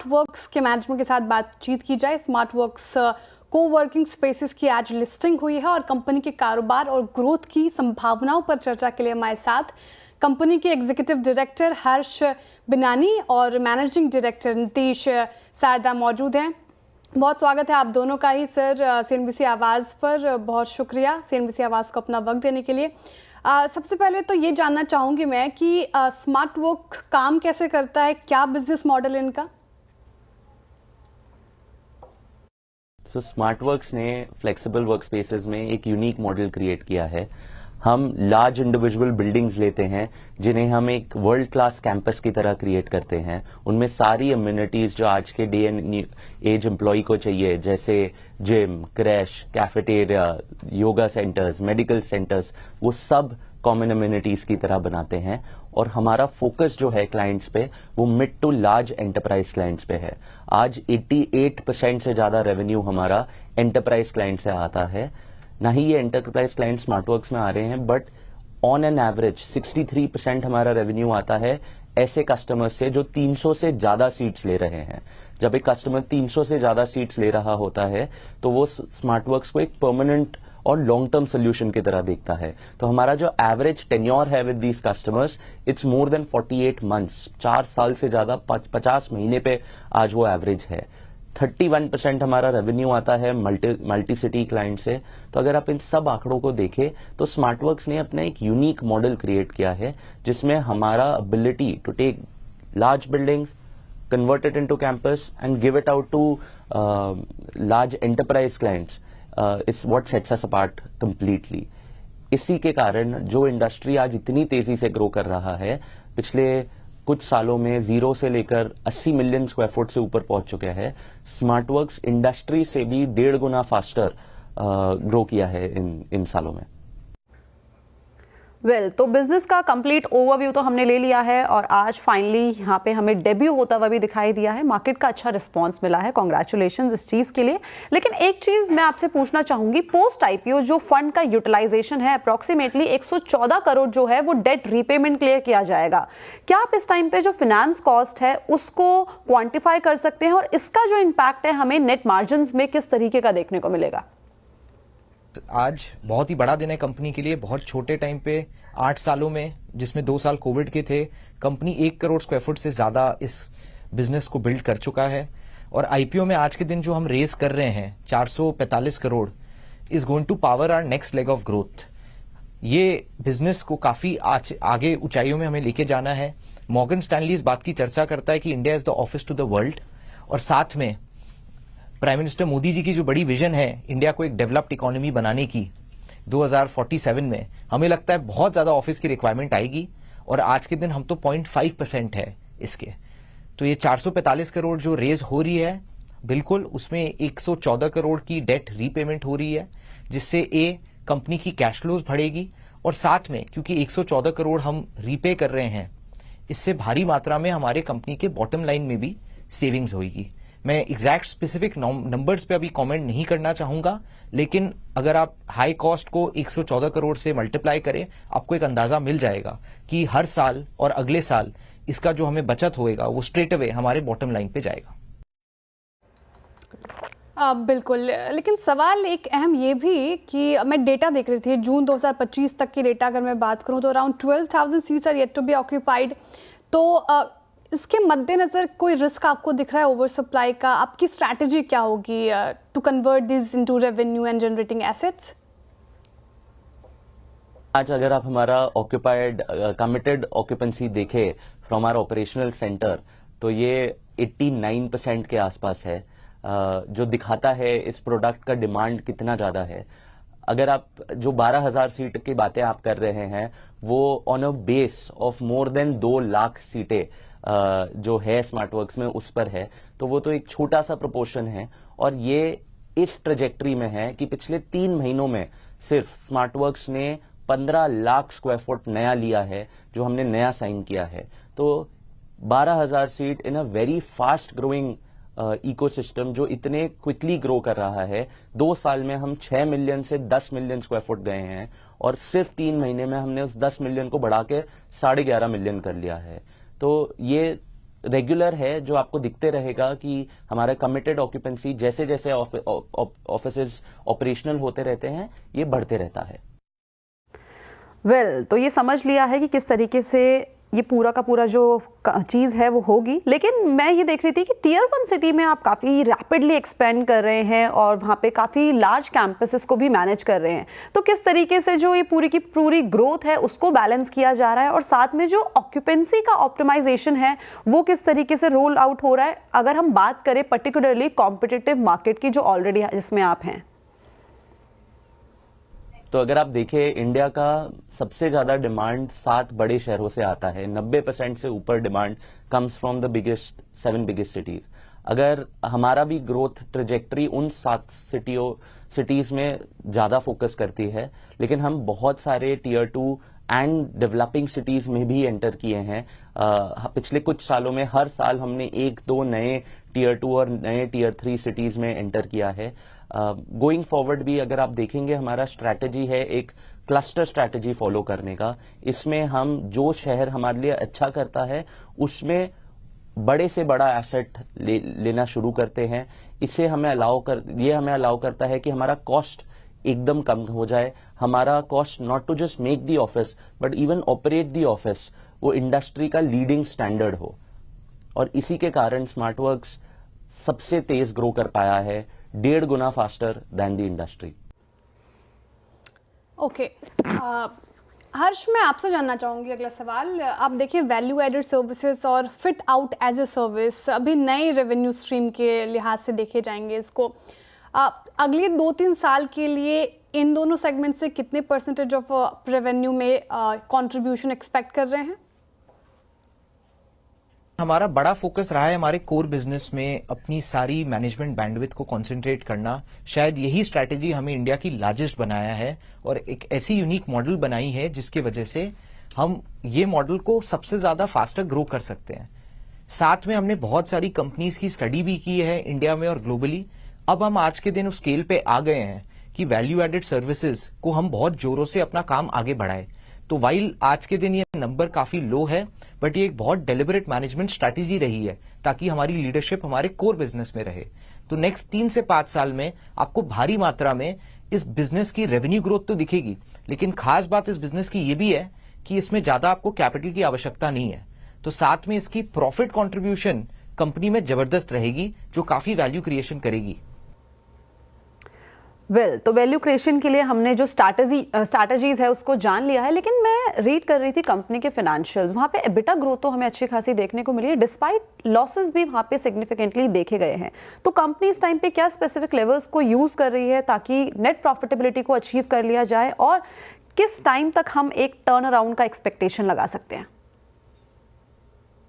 Smart works के management के साथ बातचीत की जाए। स्मार्ट वर्क्स को वर्किंग स्पेसेस की आज लिस्टिंग हुई है और कंपनी के कारोबार और ग्रोथ की संभावनाओं पर चर्चा के लिए हमारे साथ कंपनी के एग्जीक्यूटिव डायरेक्टर हर्ष बिनानी और मैनेजिंग डायरेक्टर नीतीश सारदा मौजूद हैं। बहुत स्वागत है आप दोनों का ही सर सीएनबीसी आवाज़ पर। बहुत शुक्रिया सीएनबीसी आवाज़ को अपना वक्त देने के लिए। सबसे पहले तो ये जानना चाहूँगी मैं कि स्मार्ट वर्क काम कैसे करता है, क्या बिजनेस मॉडल है इनका? स्मार्ट वर्क्स ने फ्लेक्सिबल वर्क स्पेसेस में एक यूनिक मॉडल क्रिएट किया है। हम लार्ज इंडिविजुअल बिल्डिंग्स लेते हैं जिन्हें हम एक वर्ल्ड क्लास कैंपस की तरह क्रिएट करते हैं। उनमें सारी अम्यूनिटीज जो आज के डे एंड एज एम्प्लॉय को चाहिए, जैसे gym, crash, cafeteria, yoga centres, medical centres, वो सब कॉमन अम्यूनिटीज की तरह बनाते हैं। और हमारा फोकस जो है क्लाइंट्स पे, वो mid to large enterprise clients पे है। आज 88% से ज्यादा रेवेन्यू हमारा एंटरप्राइज क्लाइंट से आता है। ना ही ये एंटरप्राइज क्लाइंट स्मार्टवर्क्स में आ रहे हैं, बट ऑन एन एवरेज 63% हमारा रेवेन्यू आता है ऐसे कस्टमर से जो 300 से ज्यादा सीट्स ले रहे हैं। जब एक कस्टमर 300 से ज्यादा सीट्स ले रहा होता है तो वो स्मार्टवर्क्स को एक परमानेंट और लॉन्ग टर्म सोल्यूशन की तरह देखता है। तो हमारा जो एवरेज टेन्योर है with these customers, it's more than 48 months, 4 साल से ज्यादा, 50 महीने पे आज वो एवरेज है। 31% हमारा रेवेन्यू आता है मल्टी सिटी क्लाइंट से। तो अगर आप इन सब आंकड़ों को देखें तो स्मार्टवर्क्स ने अपना एक यूनिक मॉडल क्रिएट किया है जिसमें हमारा ability to take large buildings, convert it into campus and give it out to large enterprise clients is what sets us apart completely. इसी के कारण जो इंडस्ट्री आज इतनी तेजी से ग्रो कर रहा है, पिछले कुछ सालों में 0 से लेकर 80 मिलियन स्क्वायर फुट से ऊपर पहुंच चुके हैं। स्मार्टवर्क्स इंडस्ट्री से भी 1.5 गुना फास्टर ग्रो किया है इन सालों में। तो बिजनेस का कंप्लीट ओवरव्यू तो हमने ले लिया है और आज फाइनली यहाँ पे हमें डेब्यू होता हुआ भी दिखाई दिया है। मार्केट का अच्छा रिस्पांस मिला है, कॉन्ग्रेचुलेशंस इस चीज़ के लिए। लेकिन एक चीज़ मैं आपसे पूछना चाहूंगी, पोस्ट आईपीओ जो फंड का यूटिलाइजेशन है अप्रोक्सीमेटली 114 करोड़ जो है वो डेट रीपेमेंट क्लियर किया जाएगा। क्या आप इस टाइम पे जो फाइनेंस कॉस्ट है उसको क्वान्टिफाई कर सकते हैं और इसका जो इम्पैक्ट है हमें नेट मार्जिन में किस तरीके का देखने को मिलेगा? आज बहुत ही बड़ा दिन है कंपनी के लिए। बहुत छोटे टाइम पे 8 सालों में, जिसमें 2 साल कोविड के थे, कंपनी 1 करोड़ स्क्वायर फुट से ज्यादा इस बिजनेस को बिल्ड कर चुका है। और आईपीओ में आज के दिन जो हम रेस कर रहे हैं 445 crore is going to power our next leg of growth. ये बिजनेस को काफी आगे ऊंचाइयों में हमें लेके जाना है। मॉर्गन स्टैनली इस बात की चर्चा करता है कि India is the office to the world, और साथ में प्राइम मिनिस्टर मोदी जी की जो बड़ी विजन है इंडिया को एक डेवलप्ड इकोनॉमी बनाने की 2047 में, हमें लगता है बहुत ज्यादा ऑफिस की रिक्वायरमेंट आएगी। और आज के दिन हम तो 0.5% है इसके। तो ये 445 करोड़ जो रेज हो रही है, बिल्कुल उसमें 114 करोड़ की डेट रीपेमेंट हो रही है, जिससे कंपनी की कैश फ्लोज बढ़ेगी। और साथ में क्योंकि 114 करोड़ हम रीपे कर रहे हैं, इससे भारी मात्रा में हमारे कंपनी के बॉटम लाइन में भी सेविंग्स होगी। मैं एग्जैक्ट स्पेसिफिक नंबर्स पे अभी कमेंट नहीं करना चाहूंगा, लेकिन अगर आप हाई कॉस्ट को 114 करोड़ से मल्टीप्लाई करें, आपको एक अंदाजा मिल जाएगा कि हर साल और अगले साल इसका जो हमें बचत होएगा वो स्ट्रेट अवे हमारे बॉटम लाइन पे जाएगा। बिल्कुल, लेकिन सवाल एक अहम ये भी कि मैं डेटा देख रही थी, जून 2025 तक की डेटा अगर मैं बात करूं तो around 12,000 seats are yet to be occupied. तो इसके मद्देनजर कोई रिस्क आपको दिख रहा है ओवर सप्लाई का? आपकी स्ट्रैटेजी क्या होगी to convert this into revenue and generating assets? आज अगर आप हमारा ऑक्यूपाइड कमिटेड ऑक्यूपेंसी देखें फ्रॉम आवर ऑपरेशनल सेंटर, तो ये 89% के आसपास है, जो दिखाता है इस प्रोडक्ट का डिमांड कितना ज्यादा है। अगर आप जो 12,000 सीट की बातें आप कर रहे हैं, वो on a base of more than 2 lakh सीटें जो है स्मार्टवर्क्स में उस पर है, तो वो तो एक छोटा सा प्रोपोर्शन है। और ये इस ट्रेजेक्ट्री में है कि पिछले 3 महीनों में सिर्फ स्मार्टवर्क्स ने 15 लाख स्क्वायर फुट नया लिया है, जो हमने नया साइन किया है। तो 12,000 seat in a very fast growing ecosystem जो इतने क्विकली ग्रो कर रहा है। 2 साल में हम 6 मिलियन से 10 मिलियन स्क्वायर फुट गए हैं और सिर्फ 3 महीने में हमने उस 10 मिलियन को बढ़ा के 11.5 मिलियन कर लिया है। तो ये रेगुलर है, जो आपको दिखते रहेगा कि हमारा कमिटेड ऑक्यूपेंसी जैसे जैसे ऑफिसेज ऑपरेशनल होते रहते हैं ये बढ़ते रहता है। तो ये समझ लिया है कि किस तरीके से ये पूरा का पूरा जो चीज़ है वो होगी, लेकिन मैं ये देख रही थी कि टियर 1 सिटी में आप काफ़ी रैपिडली एक्सपेंड कर रहे हैं और वहाँ पे काफ़ी लार्ज कैंपसेस को भी मैनेज कर रहे हैं, तो किस तरीके से जो ये पूरी की पूरी ग्रोथ है उसको बैलेंस किया जा रहा है और साथ में जो ऑक्यूपेंसी का ऑप्टिमाइजेशन है वो किस तरीके से रोल आउट हो रहा है, अगर हम बात करें पर्टिकुलरली कॉम्पिटिटिव मार्केट की जो ऑलरेडी जिसमें आप हैं? तो अगर आप देखें, इंडिया का सबसे ज्यादा डिमांड 7 बड़े शहरों से आता है। 90% से ऊपर demand comes from the 7 biggest cities. अगर हमारा भी ग्रोथ ट्रेजेक्टरी उन 7 सिटीज में ज्यादा फोकस करती है, लेकिन हम बहुत सारे टियर 2 एंड डेवलपिंग सिटीज में भी एंटर किए हैं। पिछले कुछ सालों में हर साल हमने 1-2 नए टियर 2 और नए टियर 3 सिटीज में एंटर किया है। गोइंग फॉरवर्ड भी अगर आप देखेंगे, हमारा स्ट्रैटेजी है एक क्लस्टर स्ट्रैटेजी फॉलो करने का। इसमें हम जो शहर हमारे लिए अच्छा करता है उसमें बड़े से बड़ा एसेट लेना शुरू करते हैं। ये हमें अलाउ करता है कि हमारा कॉस्ट एकदम कम हो जाए। हमारा cost not to just make the office but even operate the office वो इंडस्ट्री का लीडिंग स्टैंडर्ड हो, और इसी के कारण स्मार्टवर्क्स सबसे तेज ग्रो कर पाया है, 1.5 गुना faster than the industry. Okay, Harsh, मैं आपसे जानना चाहूंगी अगला सवाल। आप देखिए, वैल्यू एडेड सर्विसेज और fit out as a service अभी नए रेवेन्यू स्ट्रीम के लिहाज से देखे जाएंगे। इसको अगले 2-3 साल के लिए इन दोनों सेगमेंट से कितने % ऑफ रेवेन्यू में कंट्रीब्यूशन एक्सपेक्ट कर रहे हैं? हमारा बड़ा फोकस रहा है हमारे कोर बिजनेस में अपनी सारी मैनेजमेंट बैंडविड्थ को कंसंट्रेट करना। शायद यही स्ट्रैटेजी हमें इंडिया की लार्जेस्ट बनाया है और एक ऐसी यूनिक मॉडल बनाई है जिसकी वजह से हम ये मॉडल को सबसे ज्यादा फास्टर ग्रो कर सकते हैं। साथ में हमने बहुत सारी कंपनीज की स्टडी भी की है इंडिया में और ग्लोबली। अब हम आज के दिन उस स्केल पे आ गए हैं कि वैल्यू एडेड सर्विसेज को हम बहुत जोरों से अपना काम आगे बढ़ाए। तो वाइल आज के दिन ये नंबर काफी लो है, बट ये एक बहुत डेलिबरेट मैनेजमेंट स्ट्रैटेजी रही है ताकि हमारी लीडरशिप हमारे कोर बिजनेस में रहे। तो नेक्स्ट 3 से 5 साल में आपको भारी मात्रा में इस बिजनेस की रेवेन्यू ग्रोथ तो दिखेगी, लेकिन खास बात इस बिजनेस की ये भी है कि इसमें ज्यादा आपको कैपिटल की आवश्यकता नहीं है। तो साथ में इसकी प्रॉफिट कॉन्ट्रीब्यूशन कंपनी में जबरदस्त रहेगी जो काफी वैल्यू क्रिएशन करेगी। तो वैल्यू क्रिएशन के लिए हमने जो स्ट्रैटेजीज है उसको जान लिया है, लेकिन मैं रीड कर रही थी कंपनी के फाइनेंशियल्स, वहाँ पे एबिटा ग्रोथ तो हमें अच्छी खासी देखने को मिली है, डिस्पाइट लॉसेस भी वहाँ पे सिग्निफिकेंटली देखे गए हैं। तो कंपनी इस टाइम पे क्या स्पेसिफिक लेवल्स को यूज कर रही है ताकि नेट प्रॉफिटेबिलिटी को अचीव कर लिया जाए, और किस टाइम तक हम एक टर्न अराउंड का एक्सपेक्टेशन लगा सकते हैं?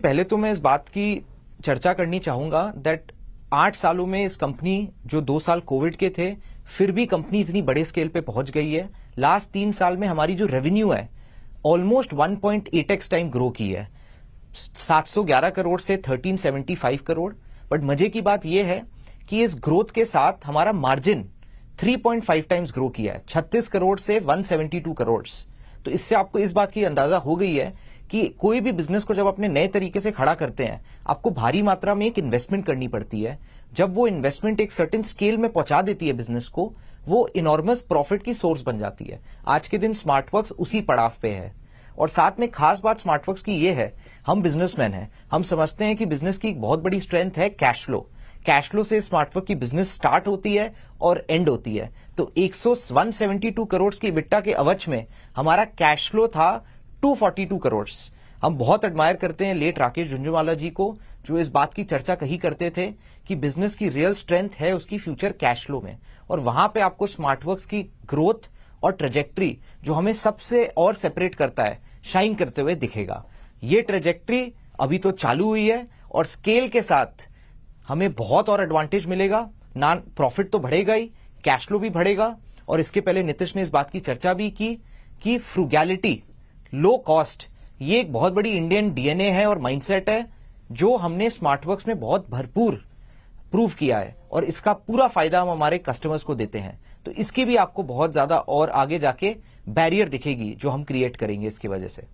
पहले तो मैं इस बात की चर्चा करनी चाहूंगा दैट 8 सालों में इस कंपनी, जो 2 साल कोविड के थे, फिर भी कंपनी इतनी बड़े स्केल पे पहुंच गई है। लास्ट 3 साल में हमारी जो रेवेन्यू है ऑलमोस्ट 1.8x टाइम ग्रो की है, 711 करोड़ से 1375 करोड़। बट मजे की बात यह है कि इस ग्रोथ के साथ हमारा मार्जिन 3.5 टाइम्स ग्रो किया है, 36 करोड़ से 172 करोड़। तो इससे आपको इस बात की अंदाजा हो गई है कि कोई भी बिजनेस को जब अपने नए तरीके से खड़ा करते हैं आपको भारी मात्रा में एक इन्वेस्टमेंट करनी पड़ती है। जब वो इन्वेस्टमेंट एक सर्टेन स्केल में पहुंचा देती है बिजनेस को, वो इनॉर्मस प्रॉफिट की सोर्स बन जाती है। आज के दिन स्मार्टवर्क्स उसी पड़ाव पे है। और साथ में खास बात स्मार्टवर्क्स की ये है, हम बिजनेसमैन हैं, हम समझते हैं कि बिजनेस की एक बहुत बड़ी स्ट्रेंथ है कैश फ्लो। कैश फ्लो से स्मार्टवर्क की बिजनेस स्टार्ट होती है और एंड होती है। तो 172 करोड़ की EBITDA के अवच में हमारा कैश फ्लो था 242 करोड़। हम बहुत एडमायर करते हैं लेट राकेश झुंझुनवाला जी को, जो इस बात की चर्चा कही करते थे कि बिजनेस की रियल स्ट्रेंथ है उसकी फ्यूचर कैश फ्लो में। और वहां पे आपको स्मार्टवर्क्स की ग्रोथ और ट्रेजेक्ट्री, जो हमें सबसे और सेपरेट करता है, शाइन करते हुए दिखेगा। ये ट्रेजेक्ट्री अभी तो चालू हुई है और स्केल के साथ हमें बहुत और एडवांटेज मिलेगा। ना प्रॉफिट तो बढ़ेगा ही, कैश फ्लो भी बढ़ेगा। और इसके पहले नीतीश ने इस बात की चर्चा भी की कि फ्रूगैलिटी, लो कॉस्ट, ये एक बहुत बड़ी इंडियन डीएनए है और माइंडसेट है जो हमने स्मार्टवर्क्स में बहुत भरपूर प्रूव किया है, और इसका पूरा फायदा हम हमारे कस्टमर्स को देते हैं। तो इसकी भी आपको बहुत ज्यादा और आगे जाके बैरियर दिखेगी जो हम क्रिएट करेंगे इसकी वजह से।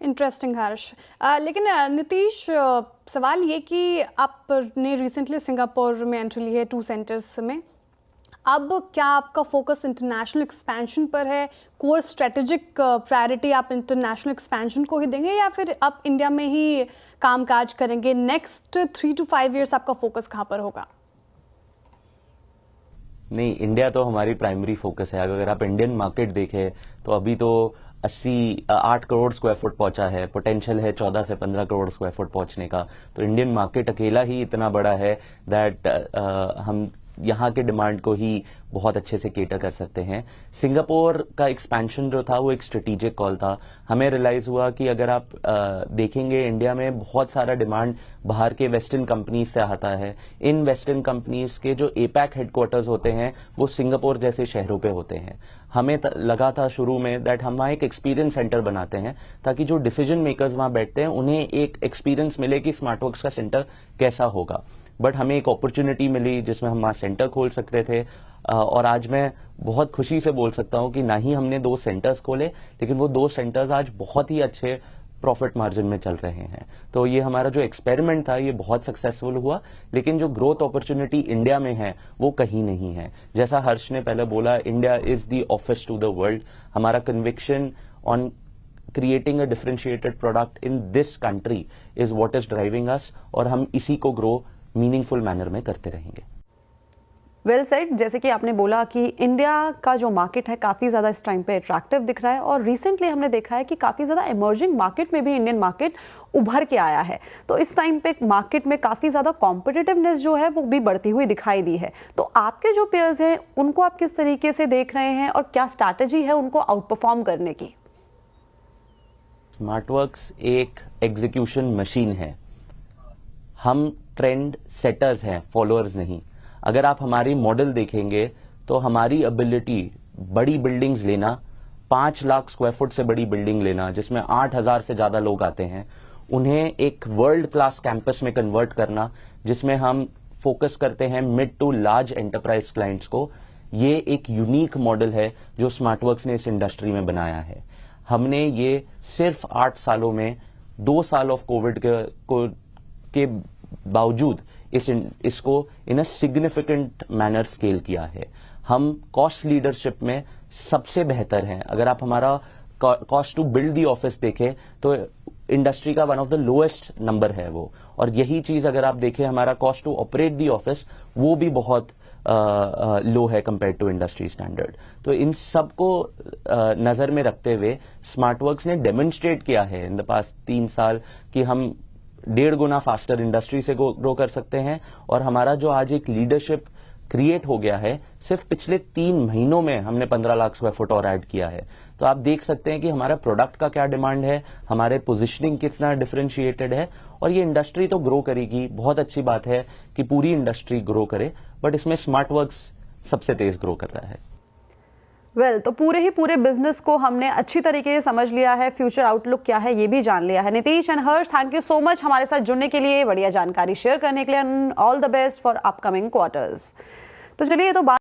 इंटरेस्टिंग हर्ष। लेकिन नीतीश, सवाल ये कि आपने रिसेंटली सिंगापुर में एंट्री ली है 2 सेंटर्स में, अब क्या आपका फोकस इंटरनेशनल एक्सपेंशन पर है? कोर स्ट्रेटेजिक प्रायोरिटी आप इंटरनेशनल एक्सपेंशन को ही देंगे या फिर आप इंडिया में ही कामकाज करेंगे? नेक्स्ट 3 to 5 ईयर्स आपका फोकस कहाँ पर होगा? नहीं, इंडिया तो हमारी प्राइमरी फोकस है। अगर आप इंडियन मार्केट देखें तो अभी तो 8 करोड़ स्क्वायर फुट पहुंचा है, पोटेंशियल है 14 से 15 करोड़ स्क्वायर फुट पहुंचने का। तो इंडियन मार्केट अकेला ही इतना बड़ा है दैट हम यहाँ के डिमांड को ही बहुत अच्छे से केटर कर सकते हैं। सिंगापुर का एक्सपेंशन जो था वो एक स्ट्रेटेजिक कॉल था। हमें रियलाइज हुआ कि अगर आप देखेंगे इंडिया में बहुत सारा डिमांड बाहर के वेस्टर्न कंपनीज से आता है। इन वेस्टर्न कंपनीज के जो एपैक हेडक्वार्टर्स होते हैं वो सिंगापुर जैसे शहरों पे होते हैं। हमें लगा था शुरू में दैट हम वहाँ एक एक्सपीरियंस सेंटर बनाते हैं ताकि जो डिसीजन मेकर्स वहाँ बैठते हैं उन्हें एक एक्सपीरियंस मिले कि स्मार्टवर्क्स का सेंटर कैसा होगा। बट हमें एक अपॉर्चुनिटी मिली जिसमें हम वहाँ सेंटर खोल सकते थे और आज मैं बहुत खुशी से बोल सकता हूँ कि ना ही हमने 2 सेंटर्स खोले लेकिन वो 2 सेंटर्स आज बहुत ही अच्छे प्रॉफिट मार्जिन में चल रहे हैं। तो ये हमारा जो एक्सपेरिमेंट था ये बहुत सक्सेसफुल हुआ, लेकिन जो ग्रोथ अपॉर्चुनिटी इंडिया में है वो कहीं नहीं है। जैसा हर्ष ने पहले बोला, India is the office to the world. हमारा conviction on creating a differentiated product in this country is what is driving us और हम इसी को ग्रो मीनिंगफुल मैनर में करते रहेंगे। Well said. जैसे कि आपने बोला कि इंडिया का जो मार्केट है काफ़ी ज़्यादा इस टाइम पे अट्रैक्टिव दिख रहा है और रिसेंटली हमने देखा है कि काफ़ी ज़्यादा इमर्जिंग मार्केट में भी इंडियन मार्केट उभर के आया है। तो इस टाइम पे मार्केट में काफ़ी ज़्यादा कॉम्पिटिटिवनेस जो है वो भी बढ़ती हुई दिखाई दी है। तो आपके जो पेयर्स हैं उनको आप किस तरीके से देख रहे हैं और क्या स्ट्रैटेजी है उनको आउट परफॉर्म करने की? स्मार्टवर्क्स एक एग्जीक्यूशन मशीन है। हम ट्रेंड सेटर्स हैं, फॉलोअर्स नहीं। अगर आप हमारी मॉडल देखेंगे तो हमारी एबिलिटी बड़ी बिल्डिंग्स लेना, 5 लाख स्क्वायर फुट से बड़ी बिल्डिंग लेना जिसमें 8,000 से ज्यादा लोग आते हैं, उन्हें एक वर्ल्ड क्लास कैंपस में कन्वर्ट करना जिसमें हम फोकस करते हैं mid to large enterprise clients को, ये एक यूनिक मॉडल है जो स्मार्टवर्क्स ने इस इंडस्ट्री में बनाया है। हमने ये सिर्फ 8 सालों में 2 साल ऑफ कोविड के बावजूद इसको इन अ सिग्निफिकेंट मैनर स्केल किया है। हम कॉस्ट लीडरशिप में सबसे बेहतर हैं। अगर आप हमारा cost to build the office देखें तो इंडस्ट्री का one of the lowest number है वो, और यही चीज अगर आप देखें हमारा cost to operate the office वो भी बहुत लो है कंपेयर टू इंडस्ट्री स्टैंडर्ड। तो इन सबको नजर में रखते हुए स्मार्टवर्क्स ने डेमोन्स्ट्रेट किया है इन द पास्ट 3 साल कि हम 1.5 गुना फास्टर इंडस्ट्री से ग्रो कर सकते हैं। और हमारा जो आज एक लीडरशिप क्रिएट हो गया है, सिर्फ पिछले 3 महीनों में हमने 15 लाख स्क्वायर फुट और ऐड किया है। तो आप देख सकते हैं कि हमारा प्रोडक्ट का क्या डिमांड है, हमारे पोजीशनिंग कितना डिफरेंशिएटेड है, और ये इंडस्ट्री तो ग्रो करेगी। बहुत अच्छी बात है कि पूरी इंडस्ट्री ग्रो करे, बट इसमें स्मार्टवर्क्स सबसे तेज ग्रो कर रहा है। वेल तो पूरे बिजनेस को हमने अच्छी तरीके से समझ लिया है, फ्यूचर आउटलुक क्या है ये भी जान लिया है। Nitish and Harsh, thank you so much हमारे साथ जुड़ने के लिए, बढ़िया जानकारी शेयर करने के लिए। All the best for upcoming quarters. तो चलिए तो बात